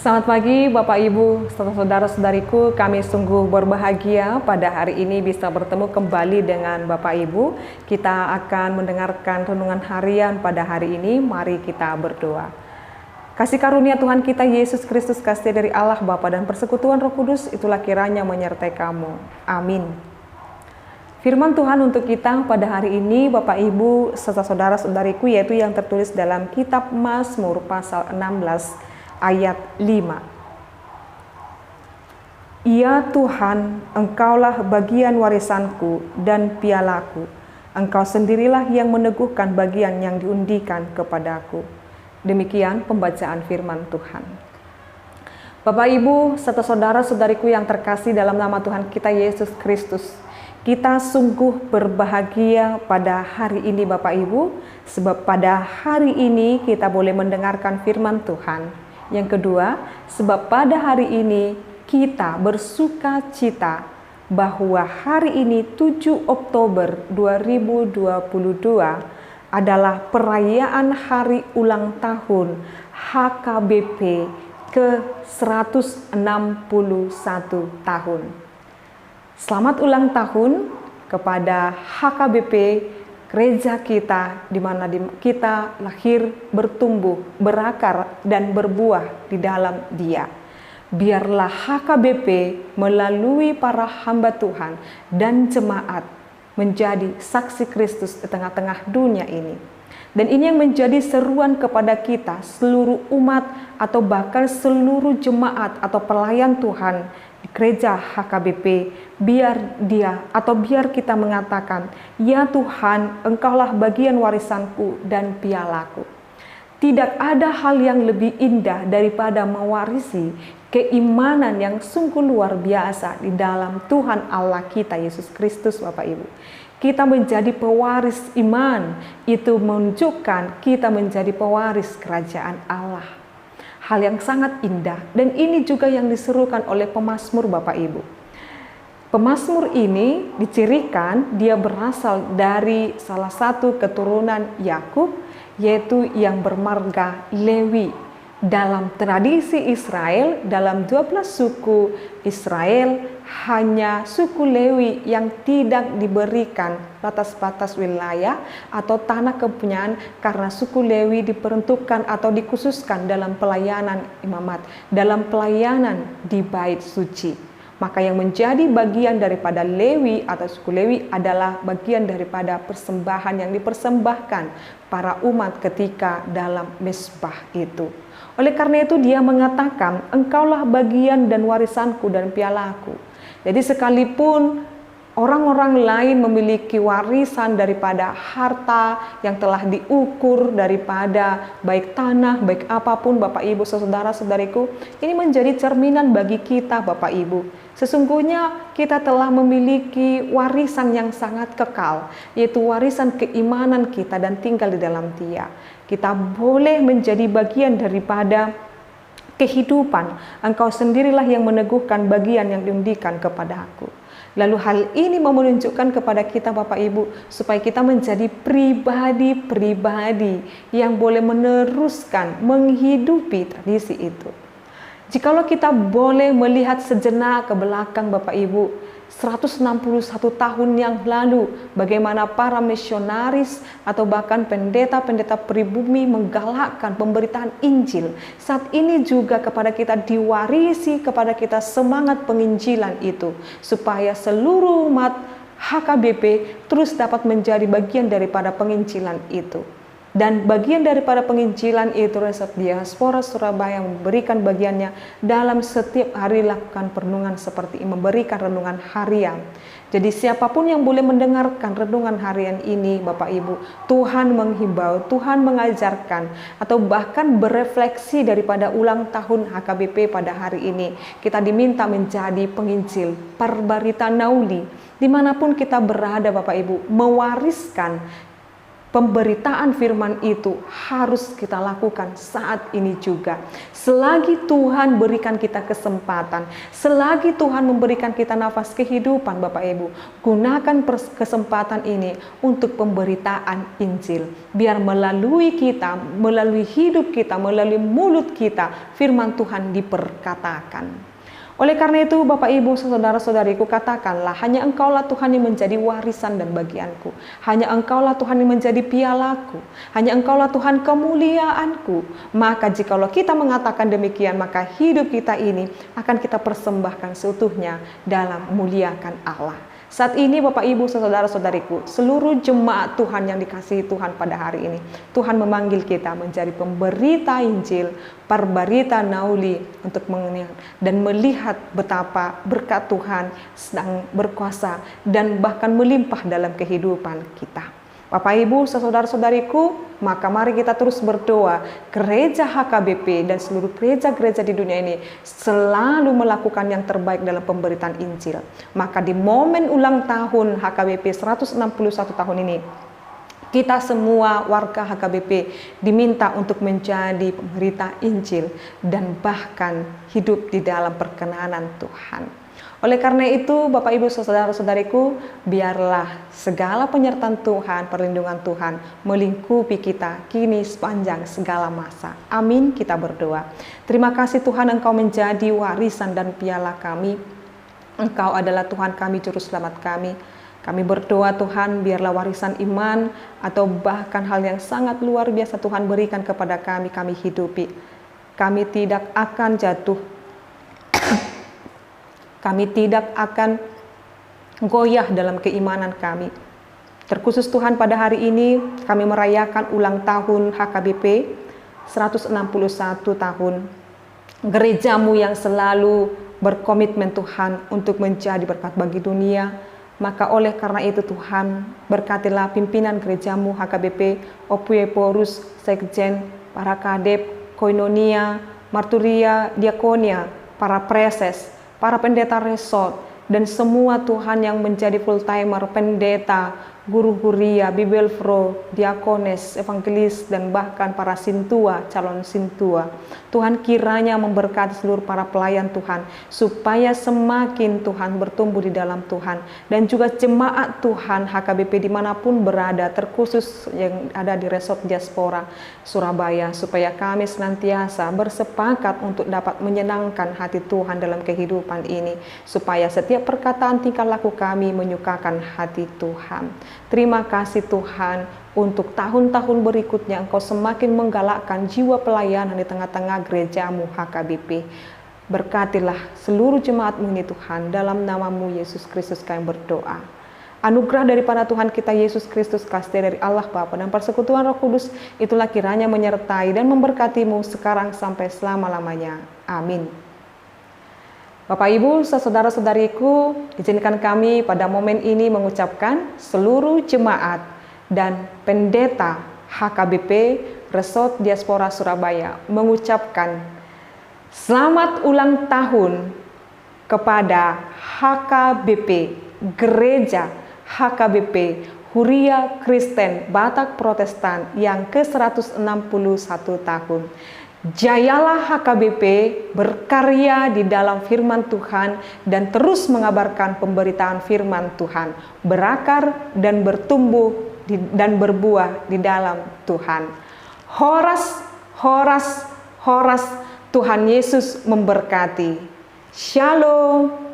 Selamat pagi Bapak Ibu, saudara-saudariku, kami sungguh berbahagia pada hari ini bisa bertemu kembali dengan Bapak Ibu. Kita akan mendengarkan renungan harian pada hari ini, mari kita berdoa. Kasih karunia Tuhan kita Yesus Kristus, kasih dari Allah Bapa dan persekutuan Roh Kudus, itulah kiranya menyertai kamu. Amin. Firman Tuhan untuk kita pada hari ini Bapak Ibu serta saudara-saudariku, yaitu yang tertulis dalam kitab Mazmur pasal 16 ayat 5. Ya Tuhan, Engkaulah bagian warisanku dan pialaku. Engkau sendirilah yang meneguhkan bagian yang diundikan kepadaku. Demikian pembacaan firman Tuhan. Bapak Ibu serta saudara-saudariku yang terkasih dalam nama Tuhan kita Yesus Kristus, kita sungguh berbahagia pada hari ini Bapak Ibu, sebab pada hari ini kita boleh mendengarkan firman Tuhan. Yang kedua, sebab pada hari ini kita bersuka cita bahwa hari ini 7 Oktober 2022 adalah perayaan hari ulang tahun HKBP ke-161 tahun. Selamat ulang tahun kepada HKBP gereja kita, di mana kita lahir, bertumbuh, berakar, dan berbuah di dalam Dia. Biarlah HKBP melalui para hamba Tuhan dan jemaat menjadi saksi Kristus di tengah-tengah dunia ini. Dan ini yang menjadi seruan kepada kita, seluruh umat atau bahkan seluruh jemaat atau pelayan Tuhan di gereja HKBP, biar kita mengatakan, ya Tuhan, Engkaulah bagian warisanku dan pialaku. Tidak ada hal yang lebih indah daripada mewarisi keimanan yang sungguh luar biasa di dalam Tuhan Allah kita Yesus Kristus Bapak Ibu. Kita menjadi pewaris iman, itu menunjukkan kita menjadi pewaris kerajaan Allah. Hal yang sangat indah, dan ini juga yang diserukan oleh pemazmur Bapak Ibu. Pemazmur ini dicirikan dia berasal dari salah satu keturunan Yakub, yaitu yang bermarga Lewi. Dalam tradisi Israel, dalam 12 suku Israel, hanya suku Lewi yang tidak diberikan batas-batas wilayah atau tanah kepunyaan, karena suku Lewi diperuntukkan atau dikhususkan dalam pelayanan imamat, dalam pelayanan di bait suci. Maka yang menjadi bagian daripada Lewi atau suku Lewi adalah bagian daripada persembahan yang dipersembahkan para umat ketika dalam mezbah itu. Oleh karena itu dia mengatakan, Engkaulah bagian dan warisanku dan pialaku. Jadi sekalipun orang-orang lain memiliki warisan daripada harta yang telah diukur daripada baik tanah, baik apapun Bapak Ibu, saudara-saudariku, ini menjadi cerminan bagi kita Bapak Ibu. Sesungguhnya kita telah memiliki warisan yang sangat kekal, yaitu warisan keimanan kita dan tinggal di dalam Dia. Kita boleh menjadi bagian daripada kehidupan. Engkau sendirilah yang meneguhkan bagian yang diundikan kepada aku. Lalu hal ini mau menunjukkan kepada kita Bapak Ibu, supaya kita menjadi pribadi-pribadi yang boleh meneruskan, menghidupi tradisi itu. Jikalau kita boleh melihat sejenak ke belakang Bapak Ibu, 161 tahun yang lalu, bagaimana para misionaris atau bahkan pendeta-pendeta pribumi menggalakkan pemberitaan Injil. Saat ini juga kepada kita diwarisi kepada kita semangat penginjilan itu, supaya seluruh umat HKBP terus dapat menjadi bagian daripada penginjilan itu. Dan bagian daripada penginjilan itu Resep Diaspora Surabaya memberikan bagiannya dalam setiap hari lakukan perenungan seperti ini, memberikan renungan harian. Jadi siapapun yang boleh mendengarkan renungan harian ini Bapak Ibu, Tuhan menghimbau, Tuhan mengajarkan, atau bahkan berefleksi daripada ulang tahun HKBP pada hari ini. Kita diminta menjadi penginjil, perbarita nauli, dimanapun kita berada Bapak Ibu, mewariskan pemberitaan firman itu harus kita lakukan saat ini juga. Selagi Tuhan berikan kita kesempatan, selagi Tuhan memberikan kita nafas kehidupan, Bapak Ibu, gunakan kesempatan ini untuk pemberitaan Injil. Biar melalui kita, melalui hidup kita, melalui mulut kita, firman Tuhan diperkatakan. Oleh karena itu, Bapak Ibu, saudara-saudariku, katakanlah, hanya Engkaulah Tuhan yang menjadi warisan dan bagianku. Hanya Engkaulah Tuhan yang menjadi pialaku. Hanya Engkaulah Tuhan kemuliaanku. Maka jikalau kita mengatakan demikian, maka hidup kita ini akan kita persembahkan seutuhnya dalam memuliakan Allah. Saat ini Bapak Ibu saudara-saudariku, seluruh jemaat Tuhan yang dikasihi Tuhan pada hari ini, Tuhan memanggil kita menjadi pemberita Injil, perbarita nauli untuk mengenal dan melihat betapa berkat Tuhan sedang berkuasa dan bahkan melimpah dalam kehidupan kita. Bapak Ibu saudara-saudariku, maka mari kita terus berdoa, gereja HKBP dan seluruh gereja-gereja di dunia ini selalu melakukan yang terbaik dalam pemberitaan Injil. Maka di momen ulang tahun HKBP 161 tahun ini, kita semua warga HKBP diminta untuk menjadi pemberita Injil dan bahkan hidup di dalam perkenanan Tuhan. Oleh karena itu, Bapak Ibu saudara-saudariku, biarlah segala penyertaan Tuhan, perlindungan Tuhan melingkupi kita kini sepanjang segala masa. Amin, kita berdoa. Terima kasih Tuhan, Engkau menjadi warisan dan piala kami. Engkau adalah Tuhan kami, juru selamat kami. Kami berdoa Tuhan, biarlah warisan iman atau bahkan hal yang sangat luar biasa Tuhan berikan kepada kami, kami hidupi. Kami tidak akan jatuh. Kami tidak akan goyah dalam keimanan kami. Terkhusus Tuhan, pada hari ini kami merayakan ulang tahun HKBP 161 tahun. Gerejamu yang selalu berkomitmen Tuhan untuk menjadi berkat bagi dunia. Maka oleh karena itu Tuhan, berkatilah pimpinan gerejamu HKBP, Opue Porus, Sekjen, para kadep, Koinonia, Marturia, Diakonia, para preses, para pendeta resort, dan semua Tuhan yang menjadi full-timer, pendeta, guru huria, bibelfro, diakones, evangelis, dan bahkan para sintua, calon sintua. Tuhan kiranya memberkati seluruh para pelayan Tuhan, supaya semakin Tuhan bertumbuh di dalam Tuhan, dan juga jemaat Tuhan HKBP dimanapun berada, terkhusus yang ada di Resort Diaspora Surabaya, supaya kami senantiasa bersepakat untuk dapat menyenangkan hati Tuhan dalam kehidupan ini, supaya setiap perkataan tingkah laku kami menyukakan hati Tuhan. Terima kasih Tuhan, untuk tahun-tahun berikutnya Engkau semakin menggalakkan jiwa pelayanan di tengah-tengah gerejamu HKBP. Berkatilah seluruh jemaat-Mu ini Tuhan, dalam nama-Mu Yesus Kristus kami berdoa. Anugerah daripada Tuhan kita Yesus Kristus, kasih dari Allah Bapa dan persekutuan Roh Kudus, itulah kiranya menyertai dan memberkati-Mu sekarang sampai selama-lamanya. Amin. Bapak Ibu, saudara-saudariku, izinkan kami pada momen ini mengucapkan seluruh jemaat dan pendeta HKBP Resort Diaspora Surabaya mengucapkan selamat ulang tahun kepada HKBP, Gereja HKBP Huria Kristen Batak Protestan yang ke-161 tahun. Jayalah HKBP berkarya di dalam firman Tuhan dan terus mengabarkan pemberitaan firman Tuhan, berakar dan bertumbuh dan berbuah di dalam Tuhan. Horas, horas, horas, Tuhan Yesus memberkati. Shalom.